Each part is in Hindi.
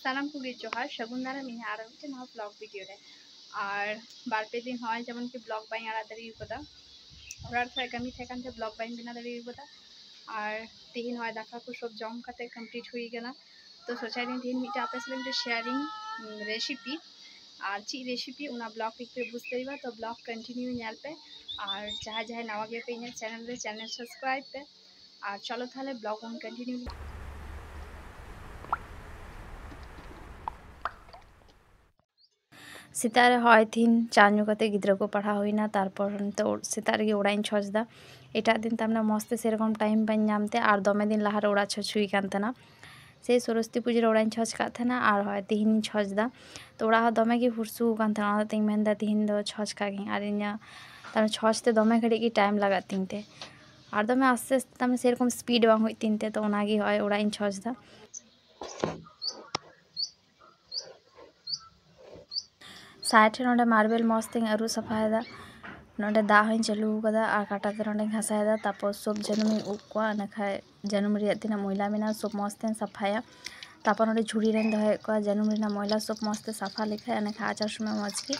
सानाम को जोहार सगुन दाराम इन आरो मिटे नवा ब्लॉग वीडियो रे और बार पे दिन হয় যেমন কি ব্লগ বাই আড়া দাঁড়িয়ে কদা ওরার থেকে কামি থেকান তে ব্লগ বাই বিনা দাঁড়িয়ে কদা আর তিন হয় দেখা को सब जम करते कंप्लीट हुई गना तो सोचा दिन दिन मिटे आपे से मिटे शेयरिंग रेसिपी और ची रेसिपी उना ब्लॉग पे बुझते दिबा तो ब्लॉग कंटिन्यू नेल पे और जहाँ जहाँ नवा गे पे इन चैनल सब्सक्राइब पे और चलो ताहले ब्लॉग उन कंटिन्यू सेतारे हय तीन चाñu कते गिद्रा को पढ़ा हुईना तारपर तो सेतार गे ओड़ाइन छजदा एटा दिन तामना मस्ते सेरकम टाइम बाñ नामते और दमे दिन लाहार ओड़ा छज हुई कान तना से सरस्वती पूजार ओड़ाइन छज का थना और हय तिहिन छजदा तो ओड़ा दमे गे हुरसु कान तना तिंग मेनदा तिहिन दो छज का गे और इना तार छजते दमे घड़ी की टाइम लगा तिनते और दमे आस्ते आस्ते तामने सेरकम स्पीड बाñ हुई तिनते तो ओना गे हय ओड़ाइन छजदा साइड नोडे मार्बल मस्ते अरु सफायदा नोडे दा हई चालू कदा और काटाते नोडे घासायदा तापर सब जनुम उब को नखा जनुम रिया तिना मैला मेना सब मस्ते सफाया तापर नोडे झुड़ी रेन दहे को जनुम रिना मैला सब मस्ते सफा लेखा नखा आचार समय मज की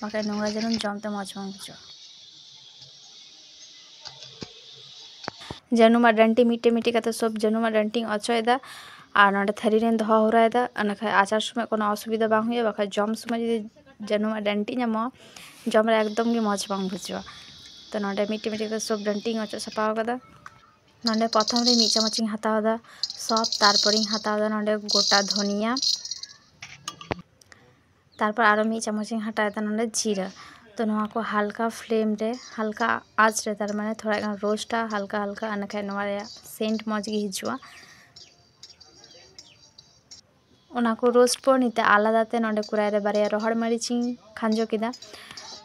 बाकी नोंगा जनुम जमते मज बां बुझो जनुमा डंटी मिट्टे मिट्टे कते सब जनुमा डंटी अचोयदा और नोडे थरी रेन दहा होरायदा नखा आचार समय कोनो असुविधा बां हुए बाकी जम समय जदि जनुमा डंटी नामो जम रे एकदम गे मज बां बुझो तो नोडे मिट्टे मिट्टे सब डंटी अचो सफा कदा नोडे प्रथम रे 1 चामच हतावदा सब तारपर हतावदा नोडे गोटा धनिया तारपर आरो 1 चामच हटायदा नोडे जीरा तो नवा को हल्का फ्लेम रे हल्का आँच रे तार माने थोड़ा गान रोस्टा हल्का हल्का अनखे नवा रे सेंट मज गे हिजुआ ओना को रोस्ट पर निते आलादाते नोडे कुराय रे बारे रोहड़ मरीचिं खांजो केदा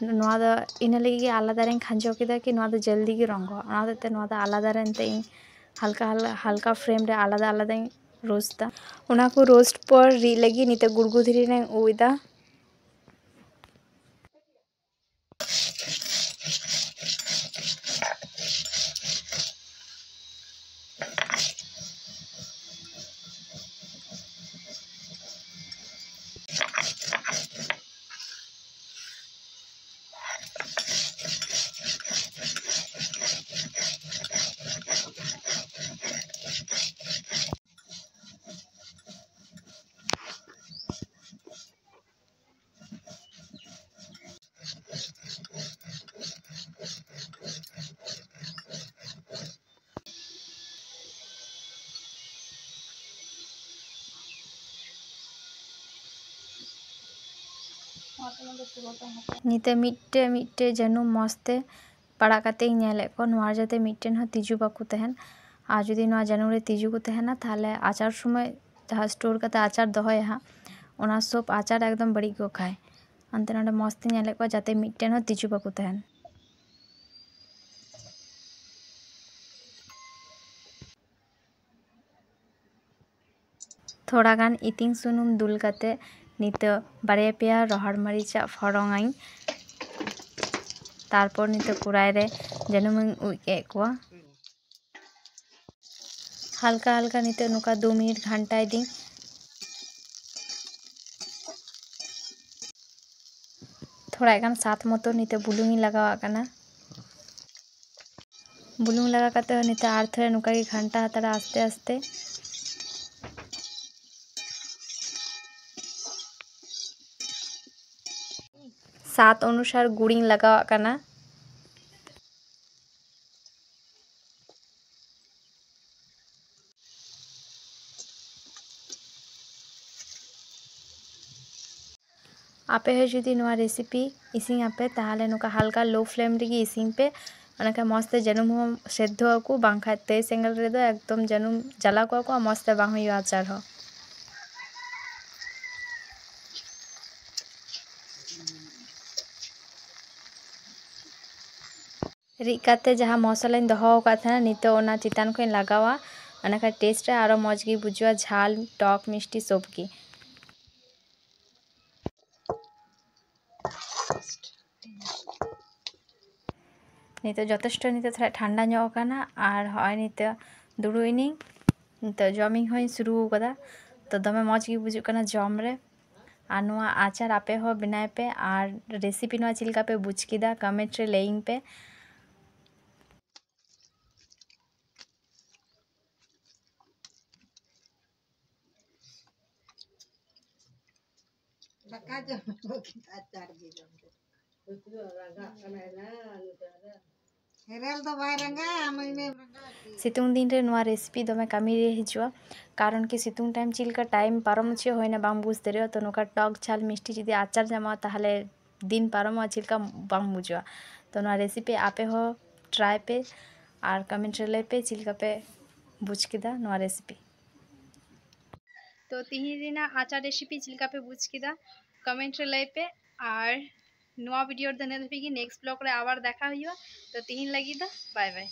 नवा द इना लगी आलादा रे खांजो केदा कि नवा द जल्दी गे रंगो ओना दते नवा द आलादा रेनते हल्का हल्का फ्लेम रे आलादा आलादा रोस्टा ओना को रोस्ट पर री लगी निते गुड़गुधरी रे उइदा निते मिट्टे मिट्टे जनुम मस्ते पड़ा काते नेले को नोआ जाते मिट्टेन ह तिजु बाकु तहन आ जुदी नोआ जनुम रे तिजु को तहना ताहले आचार समय जहाँ स्टोर काते आचार दहय हा ओना सब आचार एकदम बड़ी को खाय अंते नोडे मस्ते नेले को जाते मिट्टेन ह तिजु बाकु तहन थोड़ा गान इतिंग सुनुम दुल काते निते बारे पेया रोहड़ मरीचा फड़ोंगाई तारपर निते कुराय रे जनुम उइके को हल्का हल्का निते नुका 2 मिनट घंटाय दी थोड़ा गान साथ मतो निते बुलुंग लगावा कना बुलुंग लगा काते निते आर थरे नुका की घंटा हतरा आस्ते आस्ते सात अनुसार गुड़िंग लगावा कना आपे है जुदी नवा रेसिपी इसिंग आपे ताहले नुका हल्का लो फ्लेम रे इसिंग पे अनका मस्ते जनुम हो सेद्धो को बांखा ते सेंगल रे दो एकदम जनुम जला को मस्ते बां हुई आचार हो रिकाते जहाँ मसला दहो का था नितो ओना चितान को लगावा अनका टेस्ट आरो मज गे बुझवा झाल टक मिष्टि सब की नितो যথেষ্ট नितो थोड़ा ठंडा ᱧᱚᱜ ᱠᱟᱱᱟ और हय नितो दुड़ुइनी नितो जमिंग हय शुरू कदा तो दमे मौज गे बुझुग कना जम रे और नुआ आचार आपे हो बनाए पे और रेसिपी नुआ चिलका पे बुझ किदा कमेंट रे लेइंग पे। दाका जम को आचार गे जम तो रंगा कना ना हेरेल तो भाई रंगा मई में रंगा सितुंग दिन रे नुआ रेसिपी दमे कमी रे हिजुआ कारण कि सितुंग टाइम चिलका टाइम पारम छे होइना बांग बुझ दरे तो नुका टक छाल मिष्टी जुदी आचार जमा ताहले दिन पारम चिलका बांग बुझुआ। तो नुआ रेसिपी आपे हो ट्राई पे और कमेंट रे ले पे चिलका पे बुझ किदा नुआ रेसिपी। तो तिहिना आचार रेसिपी चिलका पे बुझ किदा कमेंट रे ले पे और नुआ वीडियो नेक्स्ट ब्लॉग रे आबार देखा हुआ। तो तिहिन लगी दा बाय बाय।